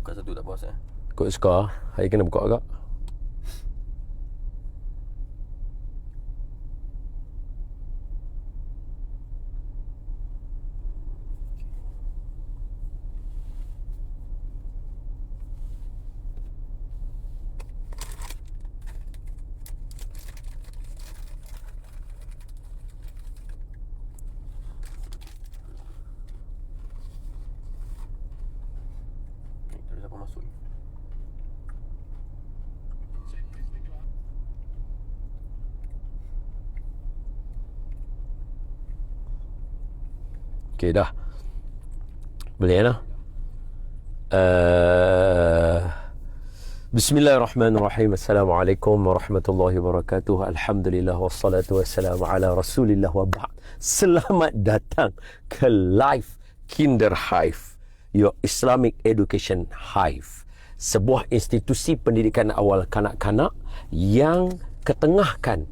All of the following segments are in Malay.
buka satu tak puas Kau suka, hari kena buka agak. Terus apa masuk ni? Okey dah. Boleh lah. Bismillahirrahmanirrahim. Assalamualaikum warahmatullahi wabarakatuh. Alhamdulillah wassalatu wassalamu ala Rasulillah wa ba'd. Selamat datang ke Live Kinder Hive, your Islamic Education Hive. Sebuah institusi pendidikan awal kanak-kanak yang ketengahkan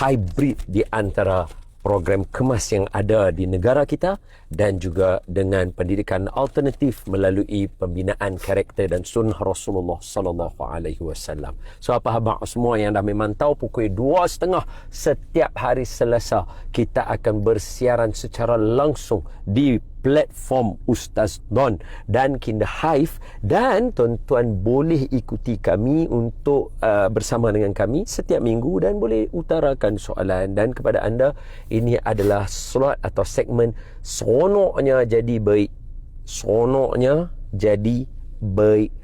hybrid di antara program kemas yang ada di negara kita dan juga dengan pendidikan alternatif melalui pembinaan karakter dan sunnah Rasulullah sallallahu alaihi wasallam. So apa khabar semua yang dah memantau pukul 2.30 setiap hari Selasa kita akan bersiaran secara langsung di platform Ustaz Don dan Kinder Hive, dan tuan-tuan boleh ikuti kami untuk bersama dengan kami setiap minggu dan boleh utarakan soalan. Dan kepada anda, ini adalah slot atau segmen Seronoknya Jadi Baik. Seronoknya Jadi Baik.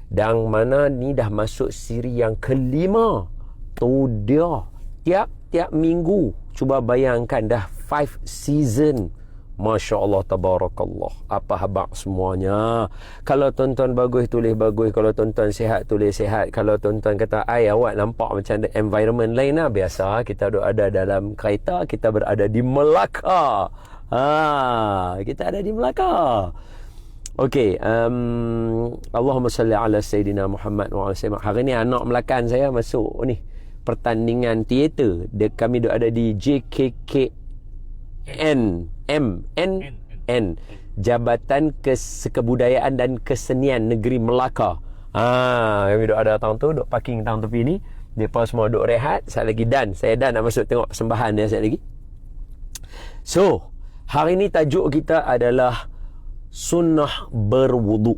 Dan mana ni dah masuk siri yang kelima. Tu dia. Tiap-tiap minggu. Cuba bayangkan dah 5 season. Masya Allah, tabarakallah. Apa khabar semuanya? Kalau tuan-tuan bagus, tulis bagus. Kalau tuan-tuan sihat, tulis sihat. Kalau tuan-tuan kata, awak nampak macam ada environment lain lah. Biasa, kita ada dalam kereta, kita berada di Melaka. Kita ada di Melaka. Okey, Allahumma salli ala Sayyidina Muhammad wa ala Sayyidina. Hari ni anak Melakan saya masuk ni pertandingan teater. Kami ada di JKKN Jabatan Kebudayaan dan Kesenian Negeri Melaka. Kami duk ada tahun tu, duk parking tahun tepi ni. Mereka semua duk rehat. Saya lagi saya nak masuk tengok persembahan dia saya lagi. So, hari ni tajuk kita adalah sunnah berwuduk.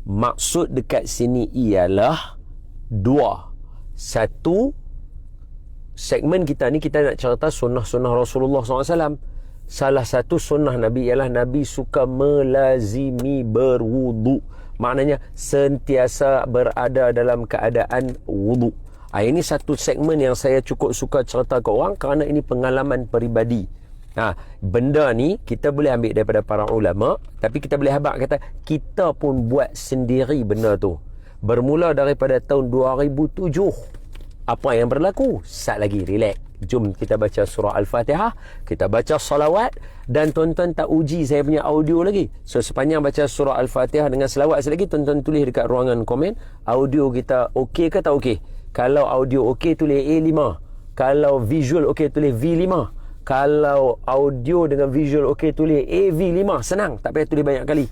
Maksud dekat sini ialah dua. Satu, segmen kita ni kita nak cerita sunnah-sunnah Rasulullah SAW. Salah satu sunnah Nabi ialah Nabi suka melazimi berwuduk. Maknanya sentiasa berada dalam keadaan wuduk. Ini satu segmen yang saya cukup suka cerita ke orang kerana ini pengalaman peribadi. Benda ni kita boleh ambil daripada para ulama, tapi kita boleh habaq kata kita pun buat sendiri benda tu. Bermula daripada tahun 2007. Apa yang berlaku? Sat lagi, relax. Jom kita baca surah Al-Fatihah, kita baca salawat, dan tuan-tuan tak uji saya punya audio lagi. So sepanjang baca surah Al-Fatihah dengan salawat lagi, tuan-tuan tulis dekat ruangan komen, audio kita okey ke tak okey? Kalau audio okey, tulis A5. Kalau visual okey, tulis V5. Kalau audio dengan visual okey, tulis AV5. Senang, tak payah tulis banyak kali.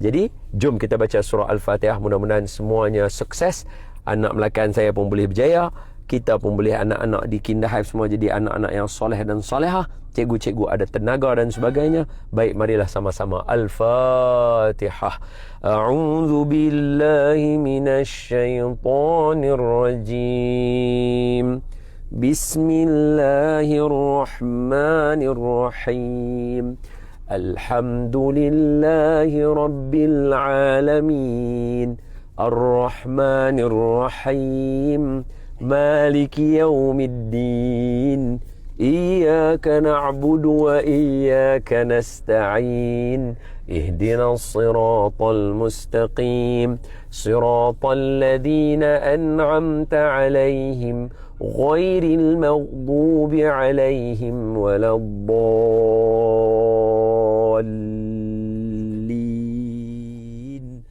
Jadi, jom kita baca surah Al-Fatihah. Mudah-mudahan semuanya sukses. Anak Melakan saya pun boleh berjaya. Kita pun boleh, anak-anak di Kinder Hive semua jadi anak-anak yang soleh dan solehah. Cikgu-cikgu ada tenaga dan sebagainya. Baik, marilah sama-sama. Al-Fatihah. A'udzu billahi minasyaitonir rajim. Bismillahirrahmanirrahim. Alhamdulillahi rabbil alamin. Ar-Rahmanir-Rahim. Maliki yaumiddin. Iyyaka na'budu wa iyyaka nasta'in. Ihdinas siratal mustaqim. Siratal ladzina an'amta 'alaihim ghairil maghdubi 'alaihim waladdallin.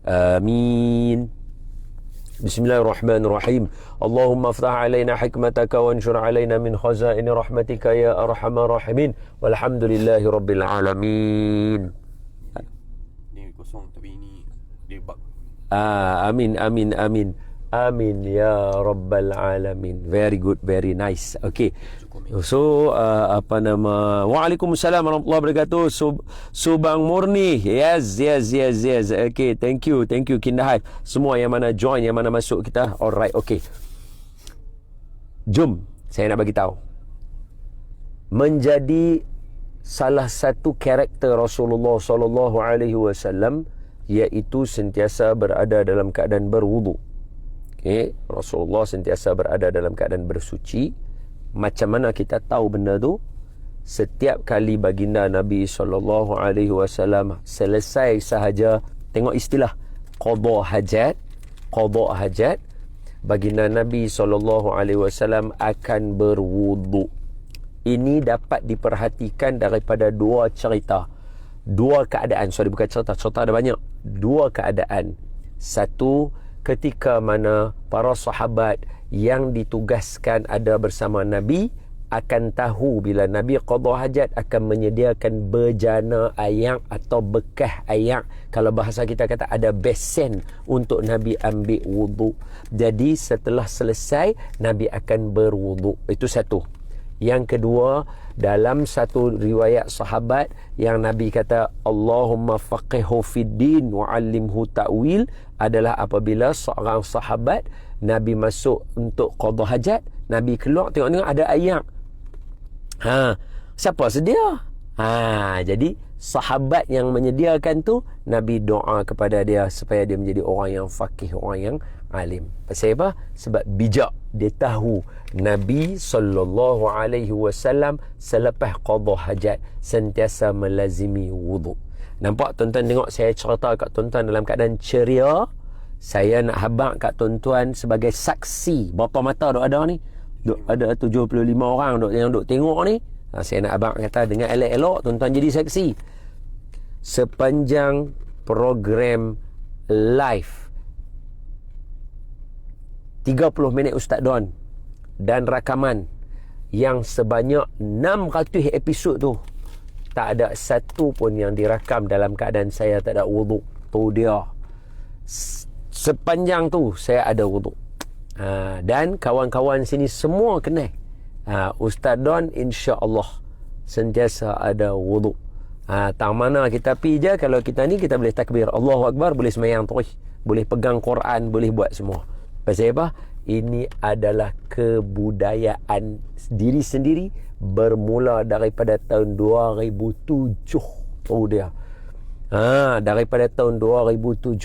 Amin. Bismillahirrahmanirrahim. Allahumma aftah alaina hikmataka wanshur alaina min khazaini rahmatika ya arhamar rahimin. Walhamdulillahi rabbil alamin. Ni kosong tapi ini dia bug. Amin, amin, amin. Amin ya rabbal alamin. Very good, very nice. Okay. So apa nama? Waalaikumsalam warahmatullahi wabarakatuh. Subang Murni. Yes. Okay, thank you Kindahai. Semua yang mana join, yang mana masuk kita. Alright, okay. Jom, saya nak bagi tahu. Menjadi salah satu karakter Rasulullah sallallahu alaihi wasallam iaitu sentiasa berada dalam keadaan berwudu. Okay. Rasulullah sentiasa berada dalam keadaan bersuci. Macam mana kita tahu benda tu? Setiap kali baginda Nabi sallallahu alaihi wasallam selesai sahaja, tengok istilah qada hajat, baginda Nabi sallallahu alaihi wasallam akan berwudu. Ini dapat diperhatikan daripada dua cerita. Dua keadaan. Bukan cerita ada banyak. Dua keadaan. Satu, ketika mana para sahabat yang ditugaskan ada bersama Nabi akan tahu bila Nabi qada hajat akan menyediakan bejana air atau bekas air. Kalau bahasa kita kata ada besen untuk Nabi ambil wudu. Jadi setelah selesai Nabi akan berwudu. Itu satu. Yang kedua, dalam satu riwayat sahabat yang Nabi kata Allahumma faqihhu fid din wa 'allimhu ta'wil adalah apabila seorang sahabat Nabi masuk untuk qada hajat, Nabi keluar tengok ada air. Siapa sedia? Jadi sahabat yang menyediakan tu Nabi doa kepada dia supaya dia menjadi orang yang faqih, orang yang alim. Pasal apa? Sebab bijak. Dia tahu Nabi sallallahu alaihi wasallam selepas qada hajat sentiasa melazimi wudu. Nampak tuan-tuan, tengok saya cerita kat tuan-tuan dalam keadaan ceria. Saya nak habaq kat tuan-tuan sebagai saksi. Berapa mata duk ada ni? Duk ada 75 orang yang duk tengok ni. Saya nak habaq kata dengan elok-elok tuan-tuan jadi saksi. Sepanjang program live 30 minit Ustaz Don dan rakaman yang sebanyak 600 episod tu, tak ada satu pun yang dirakam dalam keadaan saya tak ada wudu. Tu dia. Sepanjang tu saya ada wudu. Dan kawan-kawan sini semua kenal. Ustaz Don insya-Allah sentiasa ada wudu. Tang mana kita pergi je, kalau kita ni kita boleh takbir Allahu Akbar, boleh sembahyang terus, boleh pegang Quran, boleh buat semua. Pasal apa? Ini adalah kebudayaan diri sendiri bermula daripada tahun 2007. Oh dia. Daripada tahun 2007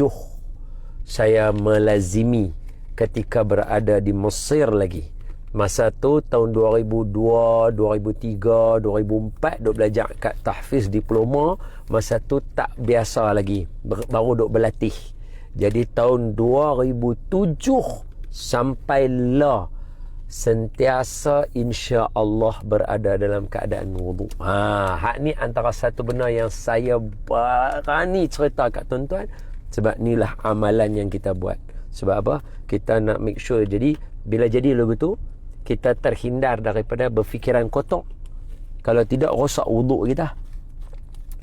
saya melazimi ketika berada di Mesir lagi. Masa tu tahun 2002, 2003, 2004 duk belajar kat tahfiz diploma. Masa tu tak biasa lagi, baru duk berlatih. Jadi tahun 2007 sampailah sentiasa insya-Allah berada dalam keadaan wudu. Hak ni antara satu benda yang saya berani cerita kat tuan-tuan, sebab inilah amalan yang kita buat. Sebab apa? Kita nak make sure jadi bila jadi lagu tu kita terhindar daripada berfikiran kotor. Kalau tidak rosak wudu kita.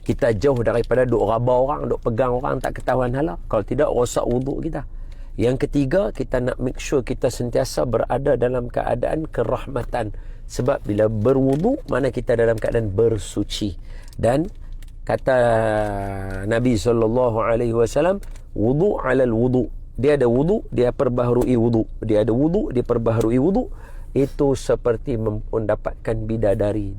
Kita jauh daripada duk raba orang, duk pegang orang tak ketahuan hala. Kalau tidak rosak wudu kita. Yang ketiga, kita nak make sure kita sentiasa berada dalam keadaan kerahmatan. Sebab bila berwudu, mana kita dalam keadaan bersuci. Dan kata Nabi SAW, wudu alal wudu. Dia ada wudu, dia perbaharui wudu. Dia ada wudu, dia perbaharui wudu. Itu seperti mendapatkan bidadari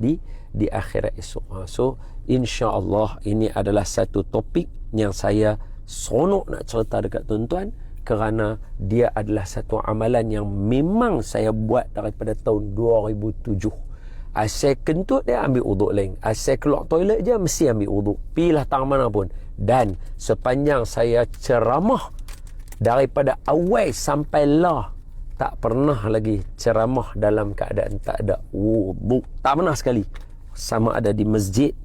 di akhirat esok. So, insya-Allah ini adalah satu topik yang saya seronok nak cerita dekat tuan-tuan, kerana dia adalah satu amalan yang memang saya buat daripada tahun 2007. Asal kentut dia ambil wuduk lain. Asal keluar toilet je mesti ambil wuduk. Pilih tang mana pun. Dan sepanjang saya ceramah daripada awal sampai lah, tak pernah lagi ceramah dalam keadaan tak ada wuduk. Tak pernah sekali. Sama ada di masjid,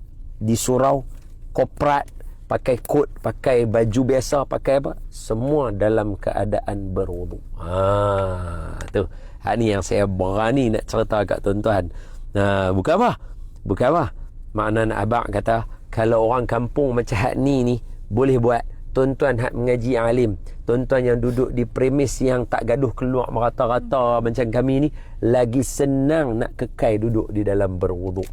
di surau, korporat, pakai kot, pakai baju biasa, pakai apa, semua dalam keadaan berwuduk. Tu. Hak ni yang saya berani nak cerita kat tuan-tuan. Bukan apa. Makna nak abang kata, kalau orang kampung macam hak ni boleh buat, tuan-tuan hak mengaji alim, tuan-tuan yang duduk di premis yang tak gaduh keluar merata-rata macam kami ni, lagi senang nak kekal duduk di dalam berwuduk.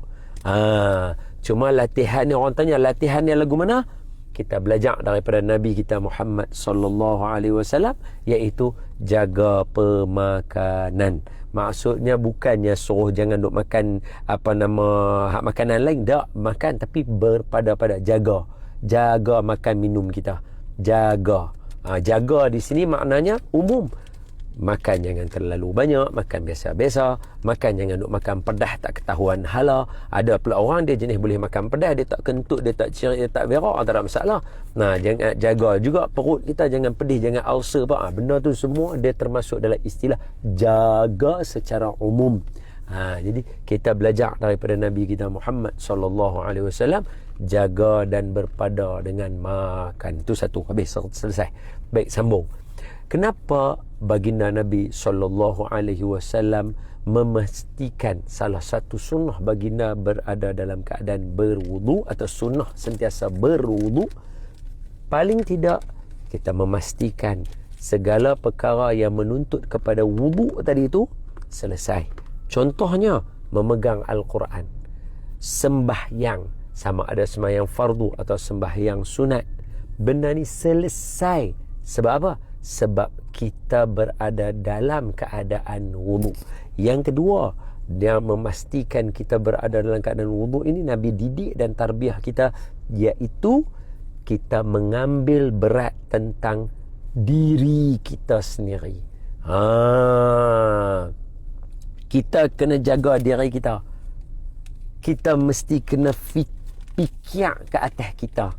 Cuma latihan ni, orang tanya latihan ni lagu mana? Kita belajar daripada Nabi kita Muhammad sallallahu alaihi wasallam, iaitu jaga pemakanan. Maksudnya bukannya suruh jangan duk makan hak makanan lain, tak makan, tapi berpada-pada jaga makan minum kita. Jaga di sini maknanya umum. Makan jangan terlalu banyak, makan biasa-biasa, makan jangan duk makan pedas tak ketahuan hala. Ada pula orang dia jenis boleh makan pedas, dia tak kentut, dia tak cerit, dia tak berak, tak ada masalah. Jangan jaga juga perut kita, jangan pedih, jangan ulcer apa. Benda tu semua dia termasuk dalam istilah jaga secara umum. Jadi kita belajar daripada Nabi kita Muhammad sallallahu alaihi wasallam, jaga dan berpada dengan makan. Itu satu, habis, selesai. Baik, sambung. Kenapa baginda Nabi sallallahu alaihi wasallam memastikan salah satu sunnah baginda berada dalam keadaan berwudu atau sunnah sentiasa berwudu? Paling tidak kita memastikan segala perkara yang menuntut kepada wudu tadi itu selesai. Contohnya memegang Al-Quran, sembahyang, sama ada sembahyang fardu atau sembahyang sunat. Benda ni selesai. Sebab apa? Sebab kita berada dalam keadaan wudu. Yang kedua, dia memastikan kita berada dalam keadaan wudu ini, Nabi didik dan tarbiyah kita, iaitu kita mengambil berat tentang diri kita sendiri. Kita kena jaga diri kita. Kita mesti kena fikir ke atas kita.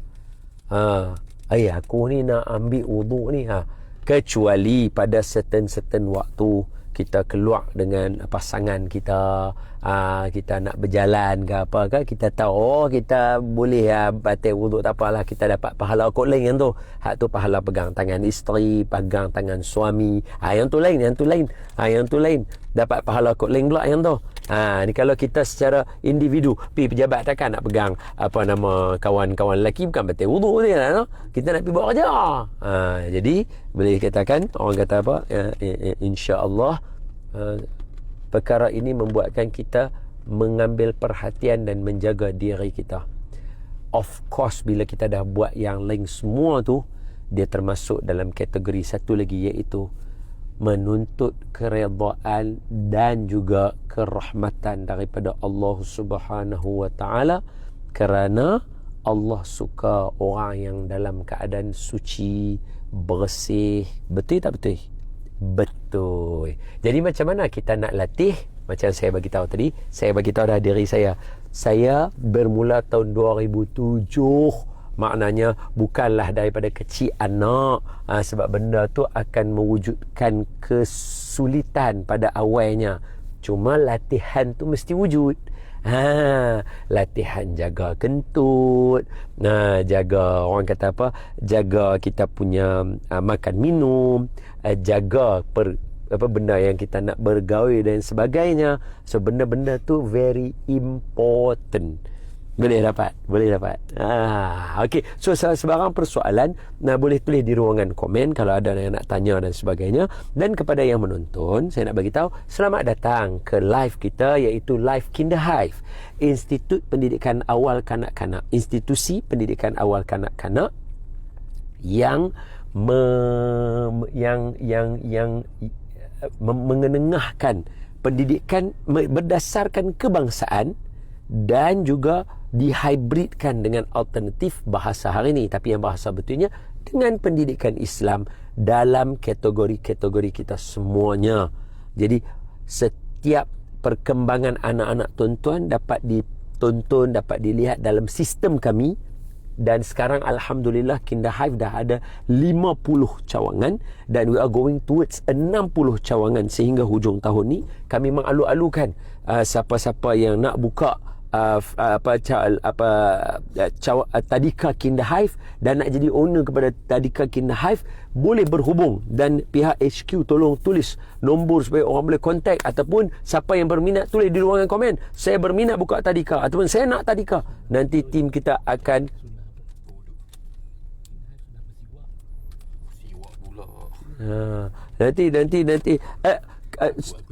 Aku ni nak ambil wudu ni. Kecuali pada certain waktu kita keluar dengan pasangan kita, kita nak berjalan ke apa ke, kita tahu kita boleh batal wuduk, tak apalah, kita dapat pahala kot lain yang tu. Hak tu pahala pegang tangan isteri, pegang tangan suami. Yang tu lain. Dapat pahala kot lain pula yang tu. Ni kalau kita secara individu, pergi pejabat takkan nak pegang kawan-kawan lelaki, bukan batal wuduk dia, no? Kita nak pergi buat kerja. Jadi boleh katakan, orang kata apa, insya-Allah perkara ini membuatkan kita mengambil perhatian dan menjaga diri kita. Of course, bila kita dah buat yang lain semua tu, dia termasuk dalam kategori satu lagi, iaitu menuntut keredaan dan juga kerahmatan daripada Allah Subhanahu wa taala, kerana Allah suka orang yang dalam keadaan suci, bersih. Betul tak betul? Betul. Jadi macam mana kita nak latih? Macam saya bagi tahu tadi, saya bagi tahu dah diri saya. Saya bermula tahun 2007. Maknanya bukanlah daripada kecil anak, sebab benda tu akan mewujudkan kesulitan pada awalnya. Cuma latihan tu mesti wujud. Latihan jaga kentut, jaga, orang kata apa, jaga kita punya makan minum, jaga benda yang kita nak bergaul dan sebagainya. So benda-benda tu very important. Boleh dapat. Okey. So sebarang persoalan boleh tulis di ruangan komen kalau ada yang nak tanya dan sebagainya. Dan kepada yang menonton, saya nak bagi tahu, selamat datang ke live kita, iaitu live Kinderhive, Institut Pendidikan Awal Kanak-kanak, institusi pendidikan awal kanak-kanak yang mengenengahkan pendidikan berdasarkan kebangsaan dan juga dihybridkan dengan alternatif bahasa hari ini, tapi yang bahasa betulnya dengan pendidikan Islam dalam kategori-kategori kita semuanya. Jadi setiap perkembangan anak-anak tuan-tuan dapat ditonton, dapat dilihat dalam sistem kami. Dan sekarang Alhamdulillah Kinderhive dah ada 50 cawangan dan we are going towards 60 cawangan sehingga hujung tahun ni. Kami mengalu-alukan siapa-siapa yang nak buka Tadika Kinderhive dan nak jadi owner kepada Tadika Kinderhive, boleh berhubung dan pihak HQ tolong tulis nombor supaya orang boleh kontak, ataupun siapa yang berminat tulis di ruangan komen, saya berminat buka Tadika ataupun saya nak Tadika. Nanti tim kita akan Nanti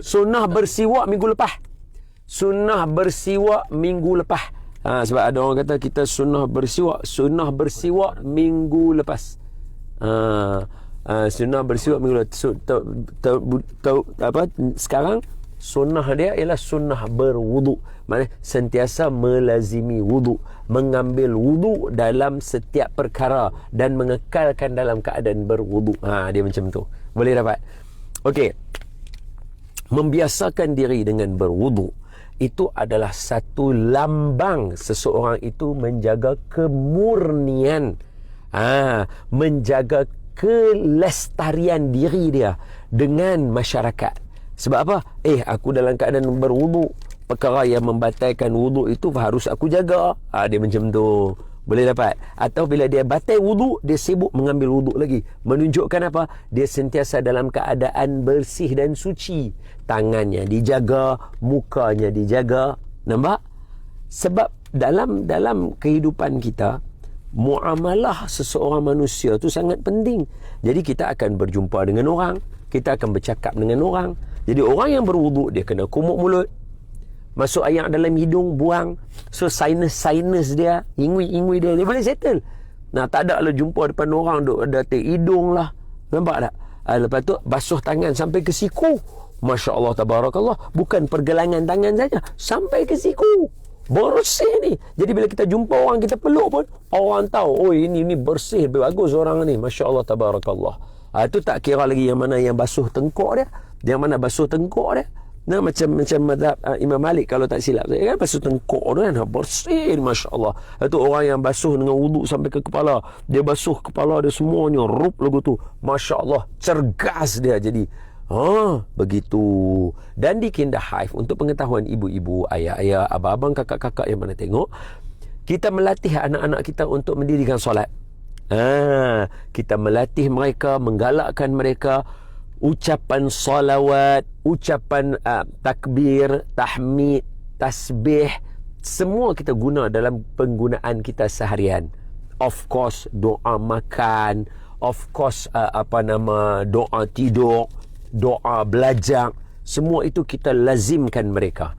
sunnah bersiwak minggu lepas. Sunnah bersiwak minggu lepas. Sebab ada orang kata kita sunnah bersiwak minggu lepas. Sunnah bersiwak minggu lepas. Sekarang sunnah dia ialah sunnah berwudu. Maksudnya sentiasa melazimi wudu, mengambil wudu dalam setiap perkara dan mengekalkan dalam keadaan berwudu. Dia macam tu. Boleh dapat. Okey. Membiasakan diri dengan berwudu itu adalah satu lambang seseorang itu menjaga kemurnian, menjaga kelestarian diri dia dengan masyarakat. Sebab apa? Aku dalam keadaan berwudu, perkara yang membatalkan wudu itu harus aku jaga. Dia macam tu. Boleh dapat. Atau bila dia batal wudu, dia sibuk mengambil wudu lagi. Menunjukkan apa? Dia sentiasa dalam keadaan bersih dan suci. Tangannya dijaga, mukanya dijaga. Nampak? Sebab dalam kehidupan kita, muamalah seseorang manusia tu sangat penting. Jadi kita akan berjumpa dengan orang, kita akan bercakap dengan orang. Jadi orang yang berwudu, dia kena kumuk mulut, masuk air dalam hidung, buang. So sinus dia, ingui dia boleh settle. Tak ada lah jumpa depan orang duk datik hidung lah. Nampak tak? Lepas tu basuh tangan sampai ke siku. Masya Allah, tabarakallah. Bukan pergelangan tangan saja, sampai ke siku. Bersih ni. Jadi bila kita jumpa orang, kita peluk pun, orang tahu, ini bersih, bagus orang ni. Masya Allah, tabarakallah. Itu tak kira lagi yang mana yang basuh tengkuk dia, yang mana basuh tengkuk dia. Macam mazhab Imam Malik kalau tak silap saya, kan basuh tengkuk tu kan bersih, masya-Allah. Itu orang yang basuh dengan wuduk sampai ke kepala. Dia basuh kepala dia semuanya rup lagu tu. Masya-Allah, cergas dia jadi. Begitu. Dan di Kindah Hive, untuk pengetahuan ibu-ibu, ayah-ayah, abang-abang, kakak-kakak yang mana tengok, kita melatih anak-anak kita untuk mendirikan solat. Kita melatih mereka, menggalakkan mereka ucapan salawat, ucapan takbir, tahmid, tasbih, semua kita guna dalam penggunaan kita seharian. Of course doa makan, of course doa tidur, doa belajar, semua itu kita lazimkan mereka.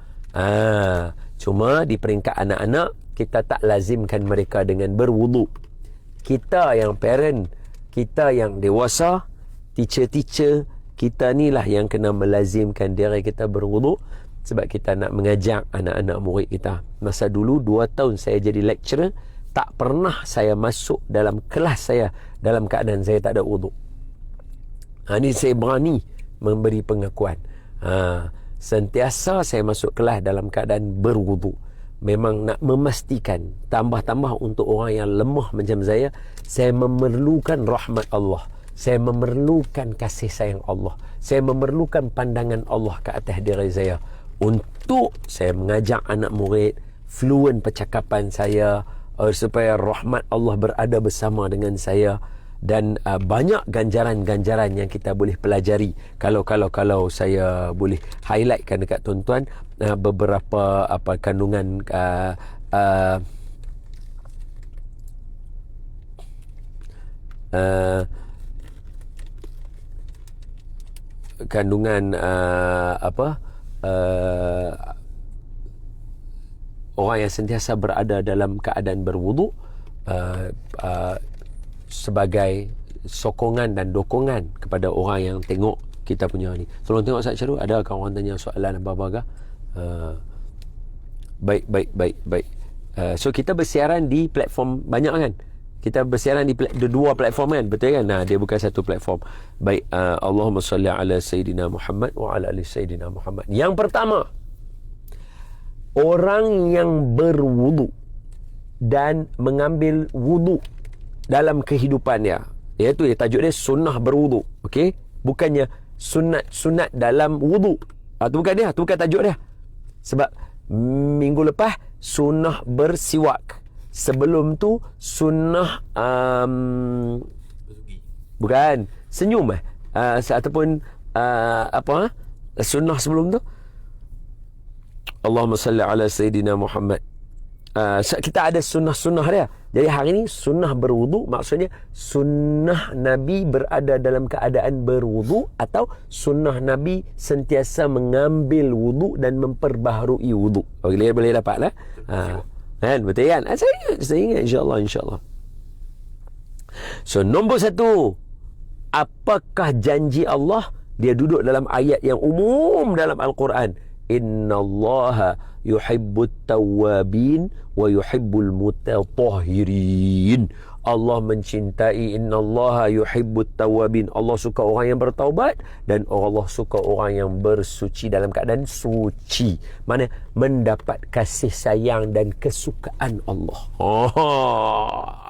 Cuma di peringkat anak-anak, kita tak lazimkan mereka dengan berwudu. Kita yang parent, kita yang dewasa, teacher, kita ni lah yang kena melazimkan diri kita berwudu. Sebab kita nak mengajak anak-anak murid kita. Masa dulu 2 tahun saya jadi lecturer, tak pernah saya masuk dalam kelas saya dalam keadaan saya tak ada wudu. Ini saya berani memberi pengakuan. Sentiasa saya masuk kelas dalam keadaan berwudu. Memang nak memastikan, tambah-tambah untuk orang yang lemah macam saya memerlukan rahmat Allah. Saya memerlukan kasih sayang Allah. Saya memerlukan pandangan Allah ke atas diri saya. Untuk saya mengajak anak murid, fluent percakapan saya, supaya rahmat Allah berada bersama dengan saya. Dan banyak ganjaran-ganjaran yang kita boleh pelajari. Kalau saya boleh highlightkan dekat tuan-tuan, beberapa kandungan orang yang sentiasa berada dalam keadaan berwudu sebagai sokongan dan dokongan kepada orang yang tengok kita punya ni. Tolong tengok Ustaz Syarul, ada kawan tanya soalan apa-apa? Baik. So kita bersiaran di platform banyak kan? Kita bersiaran di dua platform kan? Betul kan? Dia bukan satu platform. Baik, Allahumma salli ala Sayyidina Muhammad wa ala ali Sayyidina Muhammad. Yang pertama, orang yang berwudu dan mengambil wudu dalam kehidupannya, iaitu tajuk dia sunnah berwudu. Okey? Bukannya sunat dalam wudu. Itu bukan dia, itu bukan tajuk dia. Sebab minggu lepas sunnah bersiwak. Sebelum tu sunnah bukan senyum ataupun sunnah sebelum tu Allahumma salli ala Sayyidina Muhammad kita ada sunnah-sunnah dia. Jadi hari ni sunnah berwudu maksudnya sunnah Nabi berada dalam keadaan berwudu atau sunnah Nabi sentiasa mengambil wudu dan memperbaharui wudu. Boleh dapat lah. Kan betul kan? Saya ingat insya-Allah. So nombor 1, apakah janji Allah? Dia duduk dalam ayat yang umum dalam Al-Quran. Innallaha yuhibbut tawwabin wa yuhibbul mutatahhirin. Allah mencintai, innallaha yuhibbut tawwabin. Allah suka orang yang bertaubat dan Allah suka orang yang bersuci dalam keadaan suci. Mana mendapat kasih sayang dan kesukaan Allah.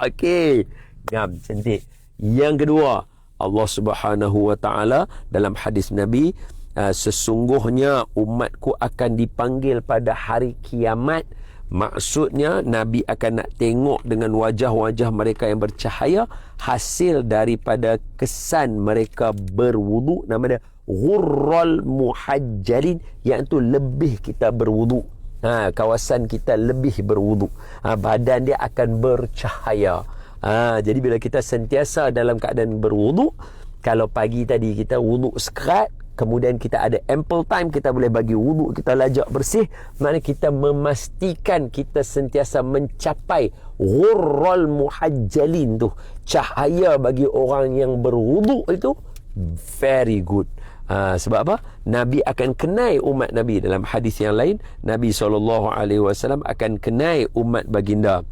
Okey. Ngam, cantik. Yang kedua, Allah Subhanahu wa taala dalam hadis Nabi, sesungguhnya umatku akan dipanggil pada hari kiamat. Maksudnya Nabi akan nak tengok dengan wajah-wajah mereka yang bercahaya hasil daripada kesan mereka berwudu. Nama dia ghurral muhajjalin, iaitu lebih kita berwudu. Kawasan kita lebih berwudu. Badan dia akan bercahaya. Jadi bila kita sentiasa dalam keadaan berwudu, kalau pagi tadi kita wudu sekerat, kemudian kita ada ample time, kita boleh bagi wudu, kita lajak bersih, maknanya kita memastikan kita sentiasa mencapai ghurral muhajjalin tu, cahaya bagi orang yang berwudu itu very good. Sebab apa? Nabi akan kenai umat Nabi. Dalam hadis yang lain, Nabi SAW akan kenai umat baginda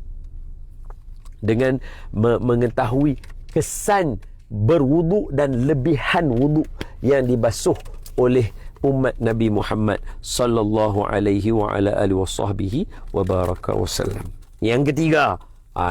dengan mengetahui kesan berwudu dan lebihan wudu yang dibasuh oleh umat Nabi Muhammad sallallahu alaihi wa ala alihi wasahbihi wa baraka wasallam. Yang ketiga,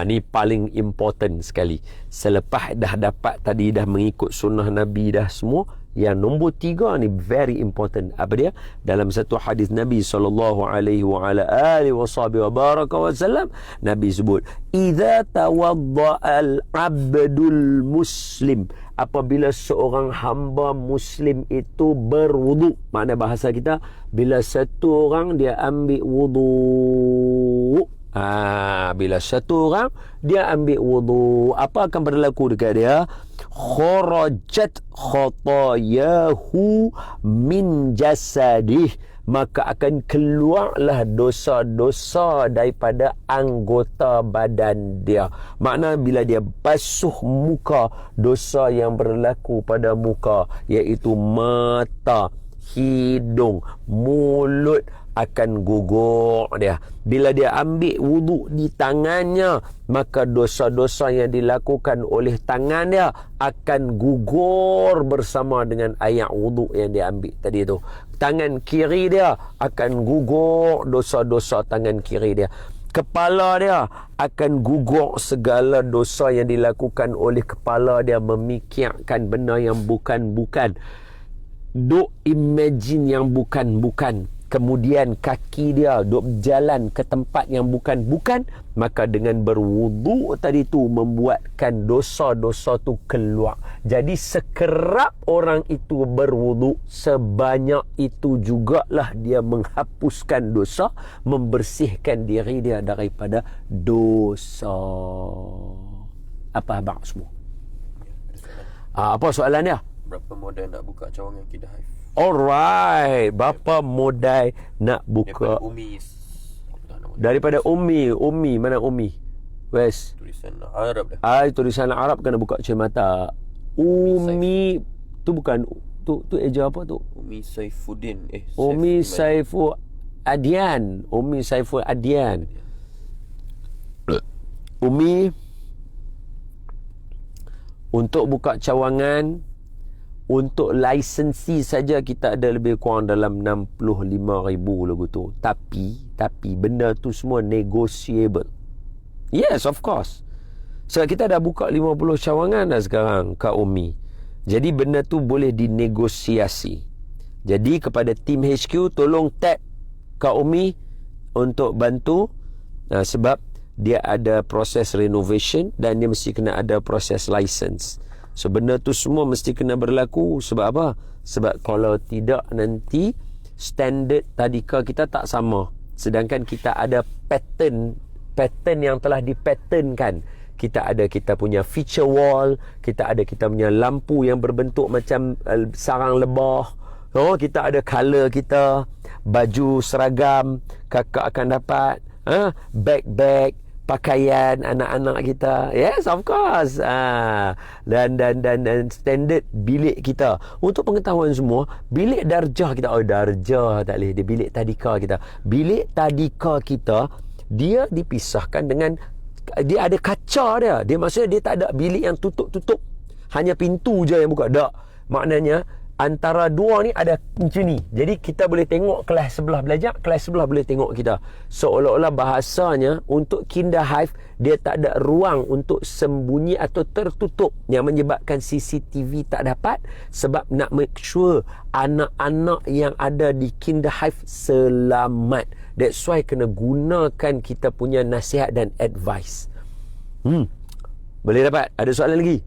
ni paling important sekali. Selepas dah dapat tadi, dah mengikut sunnah Nabi dah semua, yang nombor 3 ni very important. Apa dia? Dalam satu hadis Nabi sallallahu alaihi wa ala alihi wasahbihi wa baraka wasallam, Nabi sebut, idza tawadda'al 'abdul muslim, apabila seorang hamba muslim itu berwudu. Makna bahasa kita, bila satu orang dia ambil wudu. Bila satu orang dia ambil wudu, apa akan berlaku dekat dia? Kharajat khatayahu min jasadih, maka akan keluarlah dosa-dosa daripada anggota badan dia. Makna bila dia basuh muka, dosa yang berlaku pada muka, iaitu mata, hidung, mulut, akan gugur dia. Bila dia ambil wudu di tangannya, maka dosa-dosa yang dilakukan oleh tangan dia akan gugur bersama dengan air wudu yang dia ambil tadi tu. Tangan kiri dia akan gugur dosa-dosa tangan kiri dia. Kepala dia akan gugur segala dosa yang dilakukan oleh kepala dia, memikirkan benda yang bukan-bukan, duk imagine yang bukan-bukan. Kemudian kaki dia duk berjalan ke tempat yang bukan-bukan, maka dengan berwudu tadi tu membuatkan dosa-dosa tu keluar. Jadi sekerap orang itu berwudu, sebanyak itu jugalah dia menghapuskan dosa, membersihkan diri dia daripada dosa. Apa abang semua? Apa soalan dia? Berapa modal nak buka cawangan Kedah Hive? Alright, berapa modal nak buka? Daripada Umi. Mana Umi? West. Tulisan Arab dah. Tulisan Arab kena buka cermata. Umi tu bukan tu eja apa tu? Umi Saifuddin. Umi Saiful Adian. Umi Saiful Adian. Umi, untuk buka cawangan, untuk lisensi saja kita ada lebih kurang dalam 65,000 lagu tu. Tapi benda tu semua negotiable. Yes, of course. So kita dah buka 50 cawangan dah sekarang Kak Umi. Jadi benda tu boleh dinegosiasi. Jadi kepada tim HQ, tolong tag Kak Umi untuk bantu, sebab dia ada proses renovation dan dia mesti kena ada proses license. So benda tu semua mesti kena berlaku. Sebab apa? Sebab kalau tidak nanti standard tadika kita tak sama. Sedangkan kita ada pattern pattern yang telah dipatternkan. Kita ada kita punya feature wall, kita ada kita punya lampu yang berbentuk macam sarang lebah. Kita ada color kita, baju seragam kakak akan dapat, bag-bag, pakaian anak-anak kita. Yes, of course. Dan standard bilik kita. Untuk pengetahuan semua, bilik darjah kita, darjah tak boleh, dia bilik tadika kita. Bilik tadika kita, dia dipisahkan dengan, dia ada kaca dia. Dia maksudnya dia tak ada bilik yang tutup-tutup, hanya pintu je yang buka. Tak. Maknanya antara dua ni ada macam ni. Jadi kita boleh tengok kelas sebelah belajar, kelas sebelah boleh tengok kita. Seolah-olah bahasanya untuk Kinder Hive, dia tak ada ruang untuk sembunyi atau tertutup, yang menyebabkan CCTV tak dapat, sebab nak make sure anak-anak yang ada di Kinder Hive selamat. That's why kena gunakan kita punya nasihat dan advice. Boleh dapat? Ada soalan lagi?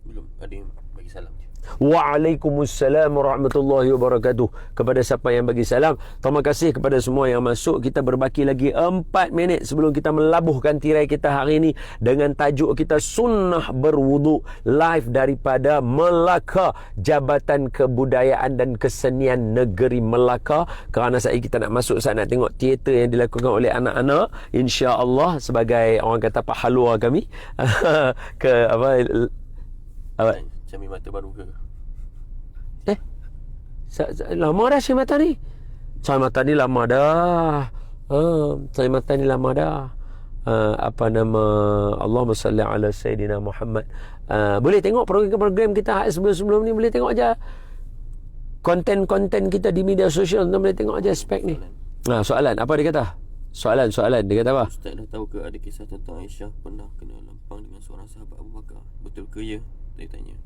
Belum. Ada yang bagi salam je. Waalaikumsalam warahmatullahi wabarakatuh. Kepada siapa yang bagi salam, terima kasih kepada semua yang masuk. Kita berbaki lagi 4 minit sebelum kita melabuhkan tirai kita hari ini dengan tajuk kita Sunnah Berwuduk, live daripada Melaka, Jabatan Kebudayaan dan Kesenian Negeri Melaka. Kerana saat ini kita nak masuk, saya nak tengok teater yang dilakukan oleh anak-anak, insya-Allah, sebagai orang kata pahalua kami ke apa Cami mata baru ke? Lama dah Cami mata ni. Cami mata ni lama dah. Cami mata ni lama dah. Apa nama, Allahumma salli ala Sayyidina Muhammad. Boleh tengok program-program kita sebelum-sebelum ni, boleh tengok aja konten-konten kita di media sosial, boleh tengok aja spek ni. Soalan apa dia kata? Soalan dia kata apa? Ustaz dah tahu ke ada kisah tentang Aisyah pernah kena lempang dengan seorang sahabat Abu Bakar? Betul ke ya? Saya tanya.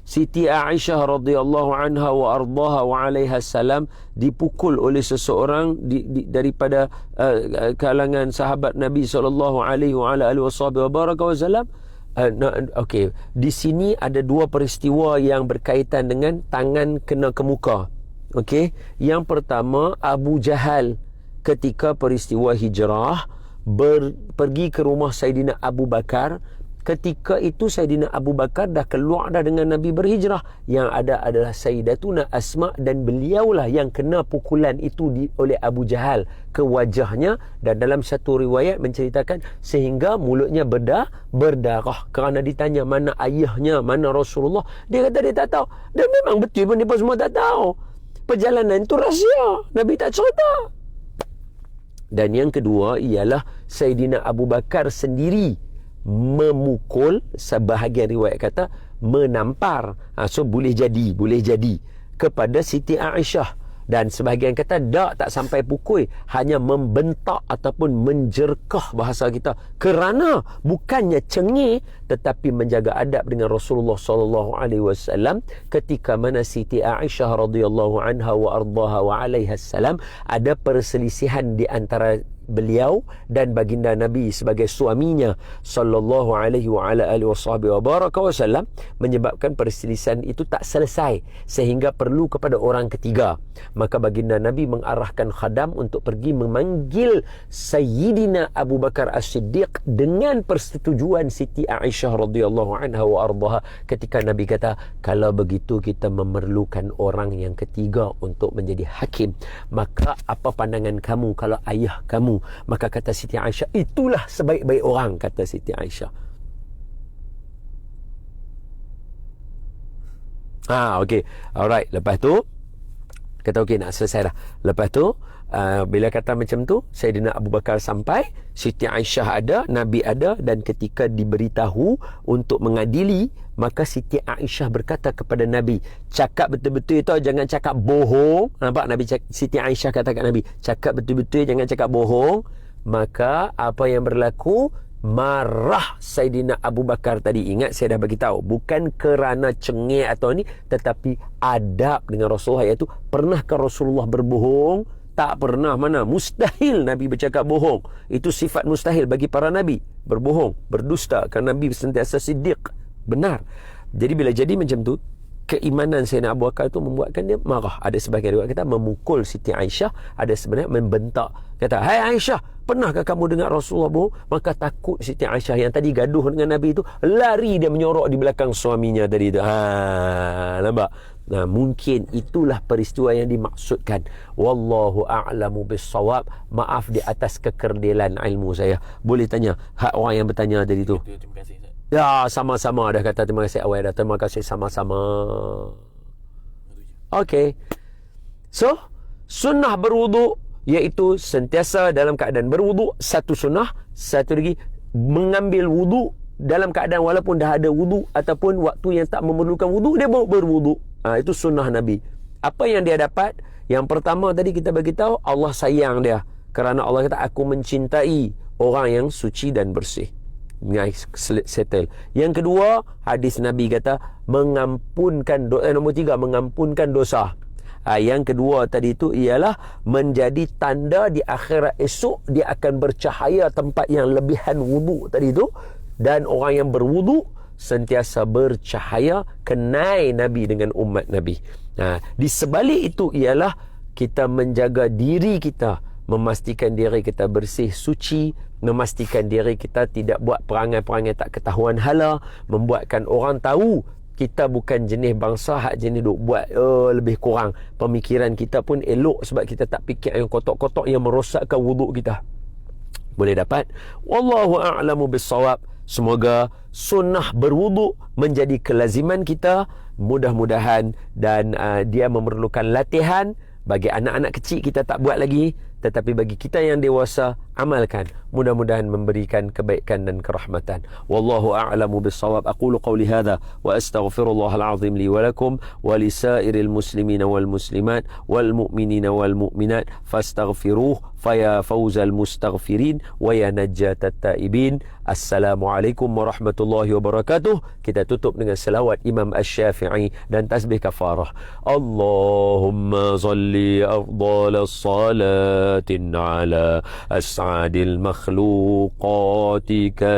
Siti Aisyah radhiyallahu anha wa ardaha wa alaiha salam dipukul oleh seseorang daripada kalangan sahabat Nabi sallallahu alaihi wa alihi wasallam. Okey, di sini ada dua peristiwa yang berkaitan dengan tangan kena ke muka. Okey, yang pertama Abu Jahal ketika peristiwa hijrah pergi ke rumah Saidina Abu Bakar. Ketika itu Saidina Abu Bakar dah keluar dah dengan Nabi berhijrah. Yang ada adalah Sayyidatuna Asma, dan beliaulah yang kena pukulan itu oleh Abu Jahal ke wajahnya. Dan dalam satu riwayat menceritakan sehingga mulutnya berdarah. Kerana ditanya mana ayahnya, mana Rasulullah, dia kata dia tak tahu. Dan memang betul pun mereka semua tak tahu. Perjalanan itu rahsia, Nabi tak cerita. Dan yang kedua ialah Saidina Abu Bakar sendiri memukul, sebahagian riwayat kata menampar. So boleh jadi kepada Siti Aisyah. Dan sebahagian kata tak sampai pukul, hanya membentak ataupun menjerkah bahasa kita, kerana bukannya cengih tetapi menjaga adab dengan Rasulullah sallallahu alaihi wasallam. Ketika mana Siti Aisyah radhiyallahu anha wa ardaha wa alaiha salam, ada perselisihan di antara beliau dan baginda Nabi sebagai suaminya sallallahu alaihi wa ala alihi wasallam, menyebabkan perselisihan itu tak selesai sehingga perlu kepada orang ketiga. Maka baginda Nabi mengarahkan khadam untuk pergi memanggil Sayyidina Abu Bakar As-Siddiq dengan persetujuan Siti Aisyah radhiyallahu anha wa ardaha. Ketika Nabi kata, kalau begitu kita memerlukan orang yang ketiga untuk menjadi hakim, maka apa pandangan kamu kalau ayah kamu? Maka kata Siti Aisyah, itulah sebaik-baik orang, kata Siti Aisyah. Okey. Alright, lepas tu kata okey, nak selesai dah. Lepas tu bila kata macam tu, Sayyidina Abu Bakar sampai, Siti Aisyah ada, Nabi ada, dan ketika diberitahu untuk mengadili, maka Siti Aisyah berkata kepada Nabi, cakap betul-betul itu, jangan cakap bohong. Nampak Siti Aisyah kata kat Nabi, cakap betul-betul, jangan cakap bohong. Maka apa yang berlaku? Marah Saidina Abu Bakar tadi. Ingat saya dah bagi tahu, bukan kerana cengih atau ni, tetapi adab dengan Rasulullah, iaitu pernahkah Rasulullah berbohong? Tak pernah. Mana? Mustahil Nabi bercakap bohong. Itu sifat mustahil bagi para Nabi, berbohong, berdusta. Kerana Nabi sentiasa siddiq, benar. Jadi bila jadi macam tu, keimanan Sayyidina Abu Bakar itu membuatkan dia marah. Ada sebagian riwayat kata memukul Siti Aisyah, ada sebenarnya membentak. Kata, hai Aisyah, Pernahkah kamu dengar Rasulullah bohong? Maka takut Siti Aisyah yang tadi gaduh dengan Nabi itu, lari dia menyorok di belakang suaminya tadi itu. Nampak? Nah, mungkin itulah peristiwa yang dimaksudkan. Wallahu a'lamu bis-shawab. Maaf di atas kekerdilan ilmu saya. Boleh tanya hak orang yang bertanya tadi tu. Terima kasih Ustaz. Ya, sama-sama. Dah kata terima kasih awal dah. Terima kasih sama-sama. Okey. So, sunnah berwuduk iaitu sentiasa dalam keadaan berwuduk, satu sunnah. Satu lagi, mengambil wuduk dalam keadaan walaupun dah ada wuduk ataupun waktu yang tak memerlukan wuduk, dia baru berwuduk. Itu sunnah Nabi. Apa yang dia dapat? Yang pertama tadi kita bagi tahu, Allah sayang dia. Kerana Allah kata, aku mencintai orang yang suci dan bersih. Nice, settle. Yang kedua, hadis Nabi kata, mengampunkan dosa. Nombor 3, mengampunkan dosa. Yang kedua tadi itu ialah menjadi tanda di akhirat esok dia akan bercahaya tempat yang lebihan wudu tadi itu, dan orang yang berwudu sentiasa bercahaya, kenai Nabi dengan umat Nabi. Di sebalik itu ialah kita menjaga diri kita, memastikan diri kita bersih, suci, memastikan diri kita tidak buat perangai-perangai tak ketahuan hala, membuatkan orang tahu kita bukan jenis bangsa hak jenis duk buat lebih kurang. Pemikiran kita pun elok sebab kita tak fikir yang kotak-kotak yang merosakkan wuduk kita. Boleh dapat? Wallahu a'lamu bis-shawab. Semoga sunnah berwuduk menjadi kelaziman kita. Mudah-mudahan, dan dia memerlukan latihan. Bagi anak-anak kecil kita tak buat lagi, tetapi bagi kita yang dewasa, amalkan. Mudah-mudahan memberikan kebaikan dan kerahmatan. Wallahu a'lamu bis-shawab. Aqulu qawli hadha wa astaghfirullahal azim li wa lakum wa lisairil muslimina wal muslimat wal mu'minina wal mu'minat fastaghfiruh faya fawzal mustaghfirin wa ya najjatat taibin. Assalamualaikum warahmatullahi wabarakatuh. Kita tutup dengan selawat Imam Asy-Syafi'i dan tasbih kafarah. Allahumma salli afdalas salatin ala as'adil makhluqatika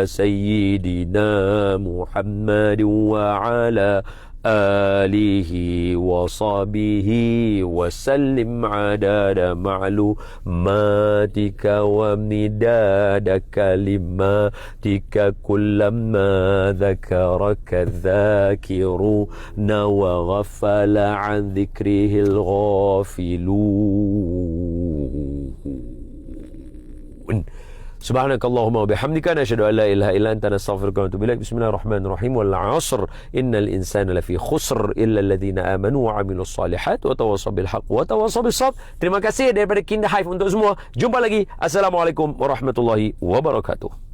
sayyidina Muhammad wa ala alihi wa sahbihi wa sallim adada ma'lumatika wa midada kalimatika kullama dhakaraka dhakiruna wa ghafala an dhikrihil ghafilun. Subhanakallahumma wa bihamdika nashhadu an la ilaha illa anta nastaghfiruka wa natubu ilaik. Bismillahirrahmanirrahim. Wal 'ashr innal insana lafi khusr illa alladhina amanu wa 'amilus salihat wa tawassaw bil haqq wa tawassaw bis sabr. Terima kasih daripada Kinder Hive untuk semua. Jumpa lagi. Assalamualaikum warahmatullahi wabarakatuh.